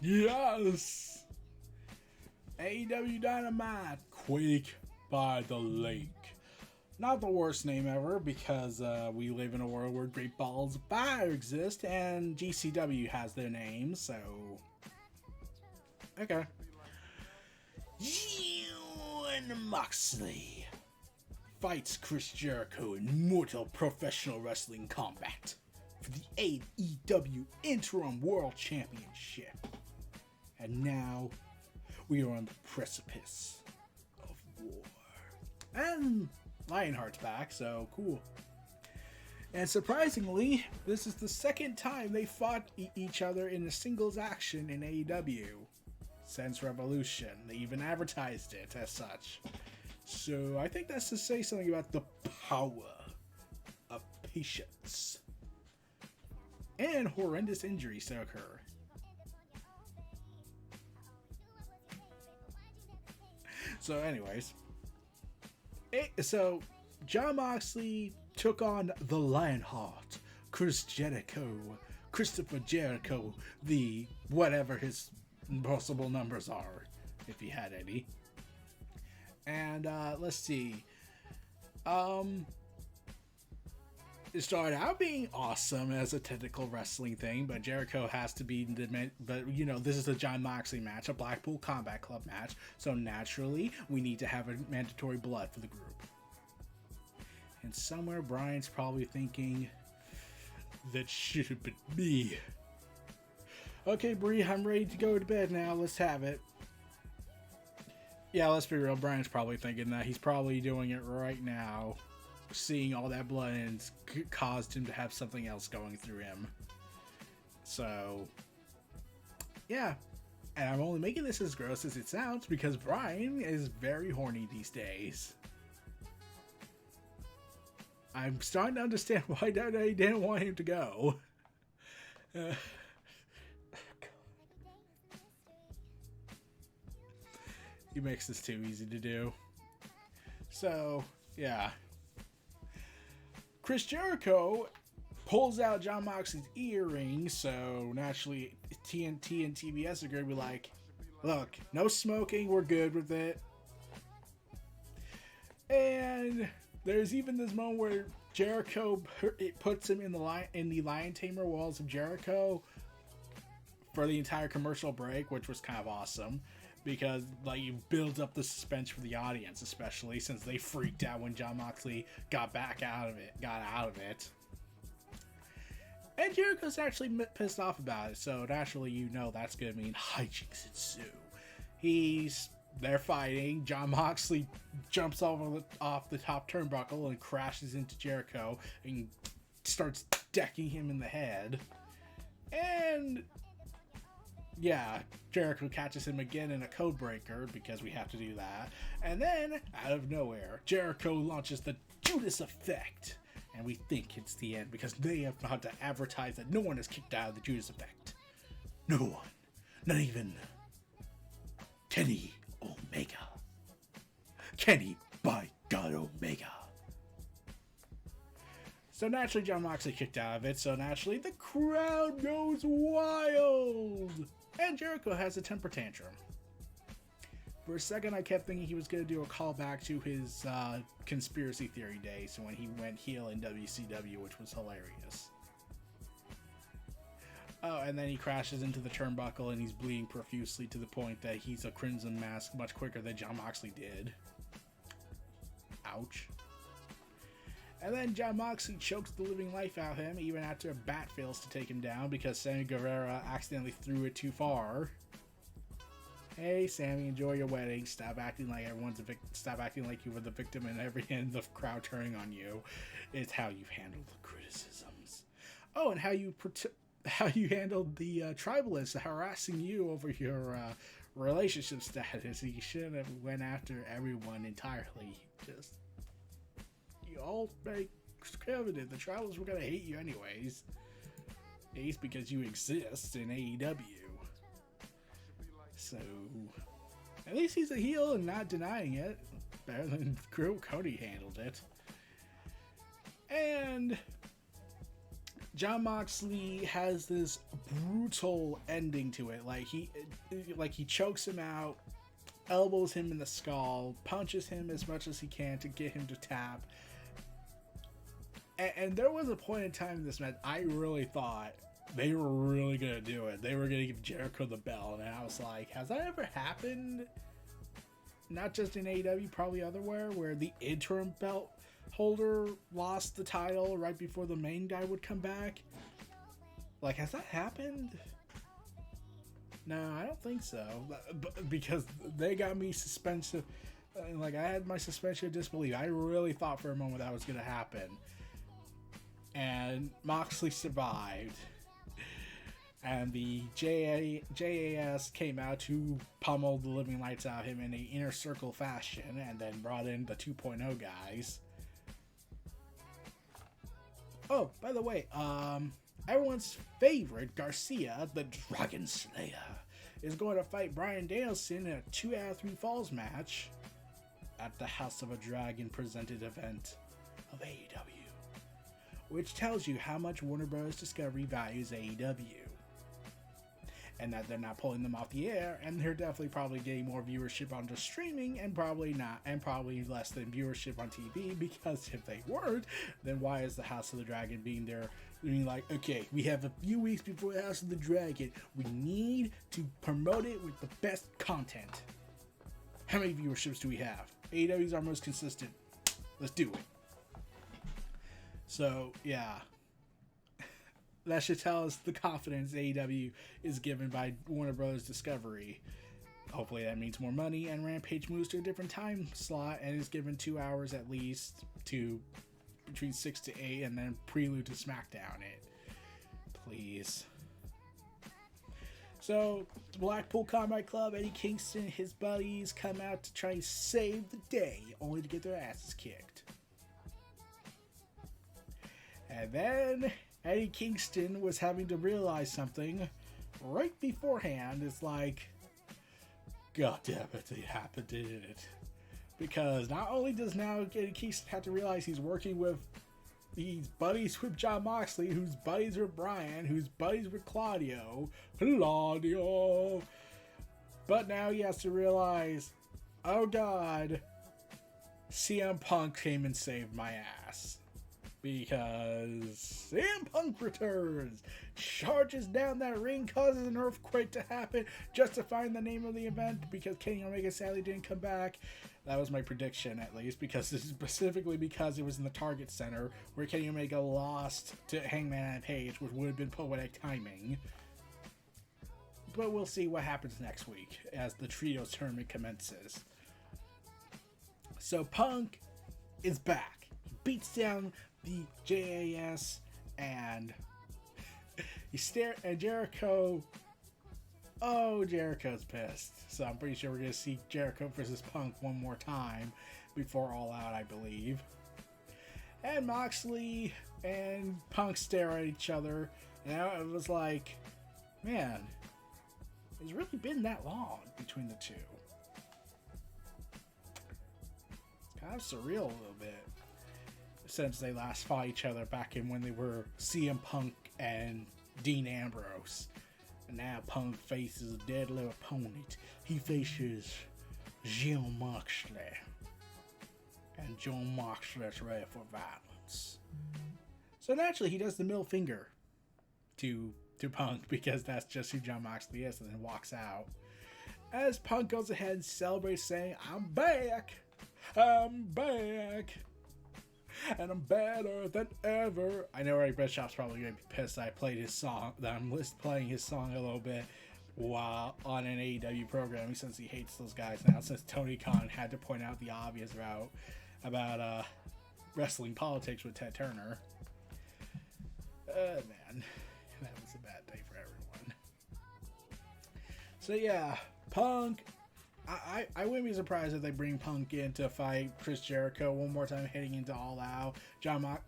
Yes! AEW Dynamite, Quake by the Lake. Not the worst name ever, because we live in a world where Great Balls of Fire exist, and GCW has their name, so... Okay. Jon Moxley fights Chris Jericho in Mortal Professional Wrestling Combat for the AEW Interim World Championship. And now, we are on the precipice of war. And Lionheart's back, so cool. And surprisingly, this is the second time they fought each other in a singles action in AEW since Revolution. They even advertised it as such. So I think that's to say something about the power of patience. And horrendous injuries to occur. So anyways. So Jon Moxley took on the Lionheart, Christopher Jericho, the whatever his possible numbers are, if he had any. And let's see. It started out being awesome as a technical wrestling thing, but Jericho has to be but you know, this is a Jon Moxley match, a Blackpool Combat Club match, so naturally we need to have a mandatory blood for the group. And somewhere Brian's probably thinking, that should have been me. Okay, Bree, I'm ready to go to bed now. Let's have it. Yeah, let's be real. Brian's probably thinking that. He's probably doing it right now. Seeing all that blood and it's caused him to have something else going through him. So, yeah. And I'm only making this as gross as it sounds because Brian is very horny these days. I'm starting to understand why Daddy didn't want him to go. He makes this too easy to do. So, yeah. Chris Jericho pulls out Jon Moxley's earring, so naturally TNT and TBS are going to be like, look, no smoking, we're good with it. And there's even this moment where Jericho puts him in the Lion Tamer walls of Jericho for the entire commercial break, which was kind of awesome. Because, like, you build up the suspense for the audience, especially since they freaked out when Jon Moxley got out of it. And Jericho's actually pissed off about it, so naturally you know that's going to mean hijinks ensue. They're fighting. Jon Moxley jumps off the top turnbuckle and crashes into Jericho and starts decking him in the head. And yeah, Jericho catches him again in a code breaker because we have to do that. And then, out of nowhere, Jericho launches the Judas Effect. And we think it's the end because they have had to advertise that no one is kicked out of the Judas Effect. No one. Not even Kenny Omega. Kenny, by God, Omega. So naturally, Jon Moxley kicked out of it, so naturally the crowd goes wild! And Jericho has a temper tantrum. For a second, I kept thinking he was going to do a callback to his conspiracy theory days when he went heel in WCW, which was hilarious. Oh, and then he crashes into the turnbuckle and he's bleeding profusely to the point that he's a Crimson Mask much quicker than Jon Moxley did. Ouch. And then Jon Moxley chokes the living life out of him even after a bat fails to take him down because Sammy Guevara accidentally threw it too far. Hey, Sammy, enjoy your wedding. Stop acting like everyone's a victim. Stop acting like you were the victim and every end of the crowd turning on you. It's how you've handled the criticisms. Oh, and how you handled the tribalists harassing you over your relationship status. You shouldn't have went after everyone entirely. Just, you all make evident the tribalists were going to hate you anyways. At least because you exist in AEW. So, at least he's a heel and not denying it. Better than Cody handled it. And Jon Moxley has this brutal ending to it. Like he chokes him out, elbows him in the skull, punches him as much as he can to get him to tap. And there was a point in time in this match I really thought they were really gonna do it. They were gonna give Jericho the belt, and I was like, has that ever happened? Not just in AEW, probably otherwhere, where the interim belt holder lost the title right before the main guy would come back. Like, has that happened? No, I don't think so. Because they got me suspensive. Like, I had my suspension of disbelief. I really thought for a moment that was going to happen. And Moxley survived. And the JAS came out to pummel the living lights out of him in an inner circle fashion, and then brought in the 2.0 guys. Oh, by the way, everyone's favorite, Garcia, the Dragon Slayer, is going to fight Bryan Danielson in a 2 out of 3 falls match at the House of a Dragon presented event of AEW. Which tells you how much Warner Bros. Discovery values AEW. And that they're not pulling them off the air, and they're definitely probably getting more viewership on just streaming, and probably less than viewership on TV, because if they weren't, then why is the House of the Dragon being there, being like, okay, we have a few weeks before the House of the Dragon, we need to promote it with the best content. How many viewerships do we have? AEW is our most consistent. Let's do it. So, yeah. That should tell us the confidence AEW is given by Warner Bros. Discovery. Hopefully that means more money, and Rampage moves to a different time slot and is given 2 hours at least to between 6 to 8, and then prelude to SmackDown it. Please. So, the Blackpool Combat Club, Eddie Kingston and his buddies come out to try and save the day, only to get their asses kicked. And then Eddie Kingston was having to realize something right beforehand. It's like, God damn it, it happened, didn't it? Because not only does now Eddie Kingston have to realize he's working with, he's buddies with Jon Moxley, who's buddies with Bryan, who's buddies with Claudio, but now he has to realize, oh God, CM Punk came and saved my ass. Because CM Punk returns, charges down that ring, causes an earthquake to happen, justifying the name of the event because Kenny Omega sadly didn't come back. That was my prediction, at least, because this is specifically because it was in the Target Center, where Kenny Omega lost to Hangman and Page, which would have been poetic timing. But we'll see what happens next week as the Trios tournament commences. So Punk is back. He beats down the JAS, and Jericho. Oh, Jericho's pissed. So I'm pretty sure we're gonna see Jericho versus Punk one more time before All Out, I believe. And Moxley and Punk stare at each other, and it was like, man, it's really been that long between the two. It's kind of surreal a little bit. Since they last fought each other back in when they were CM Punk and Dean Ambrose. And now Punk faces a deadly opponent. He faces Jon Moxley. And Jon Moxley is ready for violence. So naturally he does the middle finger to Punk, because that's just who Jon Moxley is, and then walks out. As Punk goes ahead and celebrates, saying, I'm back! I'm back! And I'm better than ever. I know Eric Bischoff's probably going to be pissed that I played his song, that I'm playing his song a little bit while on an AEW programming, since he hates those guys now, since Tony Khan had to point out the obvious about wrestling politics with Ted Turner. Man, that was a bad day for everyone. So yeah, Punk. I wouldn't be surprised if they bring Punk in to fight Chris Jericho one more time heading into All Out.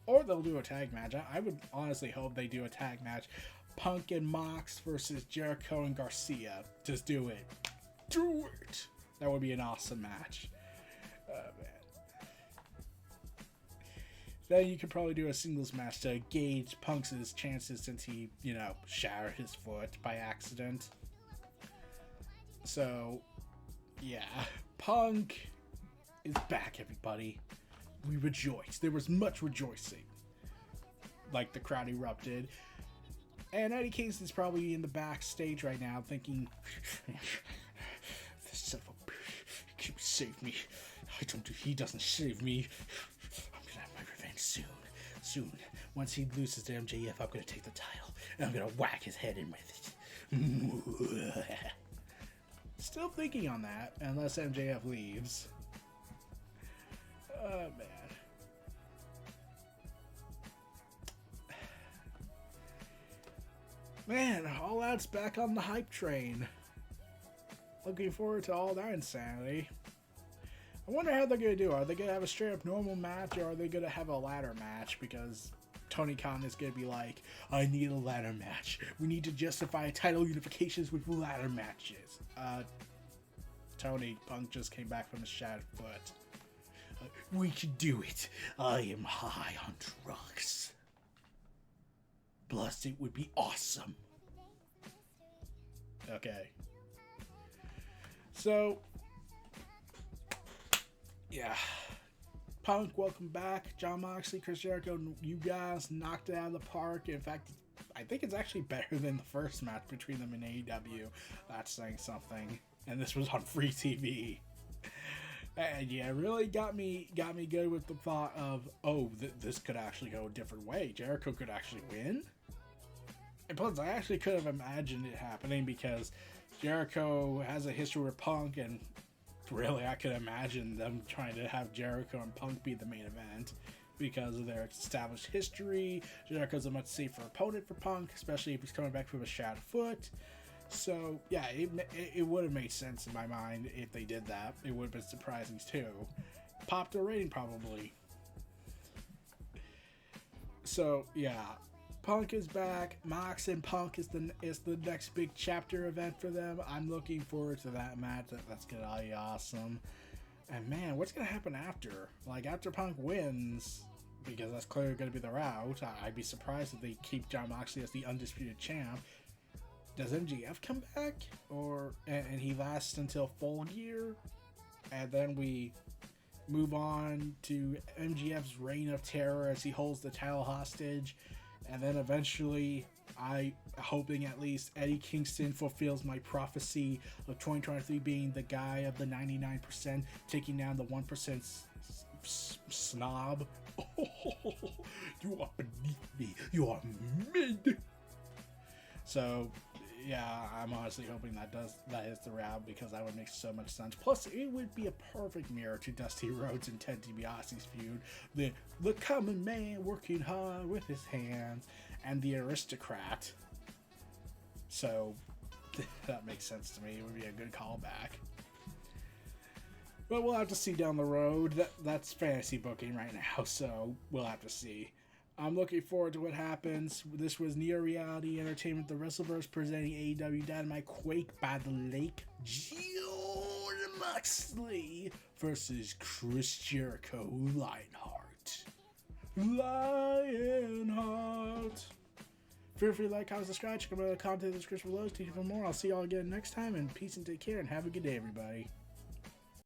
Or they'll do a tag match. I would honestly hope they do a tag match. Punk and Mox versus Jericho and Garcia. Just do it. Do it! That would be an awesome match. Man. Then you could probably do a singles match to gauge Punk's chances since he, shattered his foot by accident. So, yeah. Punk is back, everybody. We rejoice. There was much rejoicing. Like, the crowd erupted. And Eddie Kingston's probably in the backstage right now thinking, this son of a bitch, he save me. He doesn't save me. I'm gonna have my revenge soon. Once he loses to MJF, I'm gonna take the title and I'm gonna whack his head in with it. Still thinking on that, unless MJF leaves. Oh, man. Man, All Out's back on the hype train. Looking forward to all that insanity. I wonder how they're going to do. Are they going to have a straight up normal match, or are they going to have a ladder match? Because Tony Khan is going to be like, I need a ladder match. We need to justify title unifications with ladder matches. Tony, Punk just came back from his shattered foot. We can do it. I am high on drugs. Plus, it would be awesome. Okay. So, yeah. Punk, welcome back. Jon Moxley, Chris Jericho, you guys knocked it out of the park. In fact, I think it's actually better than the first match between them in AEW. That's saying something. And this was on free TV. And yeah, it really got me good with the thought of, this could actually go a different way. Jericho could actually win. And plus, I actually could have imagined it happening because Jericho has a history with Punk, and really, I could imagine them trying to have Jericho and Punk be the main event because of their established history. Jericho's a much safer opponent for Punk, especially if he's coming back from a shattered foot. So, yeah, it would have made sense in my mind if they did that. It would have been surprising, too. Popped a rating, probably. So, yeah. Punk is back. Mox and Punk is the next big chapter event for them. I'm looking forward to that match. That's going to be awesome. And, man, what's going to happen after? Like, after Punk wins, because that's clearly going to be the route, I'd be surprised if they keep Jon Moxley as the undisputed champ. Does MJF come back, and he lasts until Full Gear, and then we move on to MJF's reign of terror as he holds the title hostage, and then eventually, hoping at least Eddie Kingston fulfills my prophecy of 2023 being the guy of the 99%, taking down the 1% snob. You are beneath me. You are mid. So, yeah, I'm honestly hoping that is the route because that would make so much sense. Plus, it would be a perfect mirror to Dusty Rhodes and Ted DiBiase's feud. The common man working hard with his hands and the aristocrat. So, that makes sense to me. It would be a good callback. But we'll have to see down the road. That's fantasy booking right now, so we'll have to see. I'm looking forward to what happens. This was Neo Reality Entertainment, the WrestleVerse presenting AEW Dynamite Quake by the Lake. Jon Moxley versus Chris Jericho, Lionheart. Feel free to like, comment, subscribe. Check out the content in the description below. Stay tuned for more. I'll see y'all again next time, and peace and take care, and have a good day, everybody.